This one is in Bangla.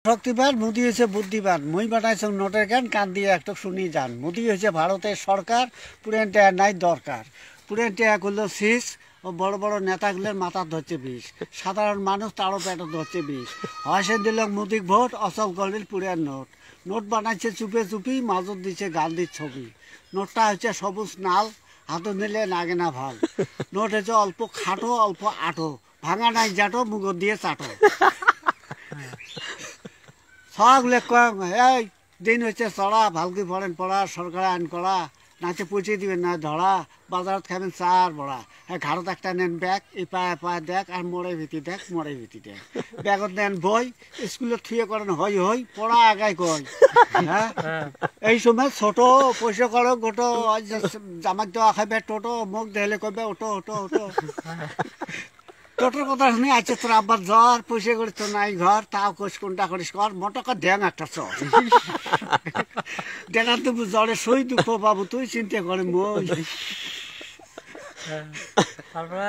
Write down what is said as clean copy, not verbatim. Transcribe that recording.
শক্তিবান মোদি হয়েছে বুদ্ধিবান মই বানাইছে নোটের জ্ঞান কান দিয়ে একটা শুনি যান মোদি হয়েছে ভারতের সরকার পুরেন টেয়া নাই দরকার পুরেন টেয়া করলো শীষ ও বড় বড় নেতাগুলোর মাথা ধরছে বিষ সাধারণ মানুষ তারও পেটে ধরছে বিষ হয়সে দিল মোদিক ভোট অচল করলেন পুরেন নোট নোট বানাইছে চুপে চুপি মাজত দিচ্ছে গান্ধীর ছবি নোটটা হচ্ছে সবুজ নাল হাতে নিলে লাগে না ভাল নোট হচ্ছে অল্প খাটো অল্প আটো ভাঙা নাই জাটো মুগর দিয়ে চাটো সবগুলো কম এই দিন হচ্ছে চড়া ভালকি পড়েন পড়া সরকার আইন করা নাচে পৌঁছে দিবেন না ধরা বাজারত খাবেন চার বড়া হ্যাঁ ঘাড়ত একটা নেন ব্যাগ এই পায়ে পায়ে দেখ আর মোড়ে ভিতি দেখ মোড়ে ভিতি দেখ ব্যাগত নেন বই স্কুলত থুয়ে করেন হই হই পড়া আগাই কয় হ্যাঁ এই সময় ছোট পয়সা করো গোটো জামাক দেওয়া খাবে টোটো মুখ দেখলে কবে ওটো ওটো ওটো টোটোর কথা শুনে আছে তোর আব্বার জ্বর পয়সা করিস তো নাই ঘর তাও কোষ কোনটা করিস কর মোটকা ধ্যান একটা চর দেখা তো জ্বরে সই দুঃখ বাবু তুই চিন্তা করে মই তারপরে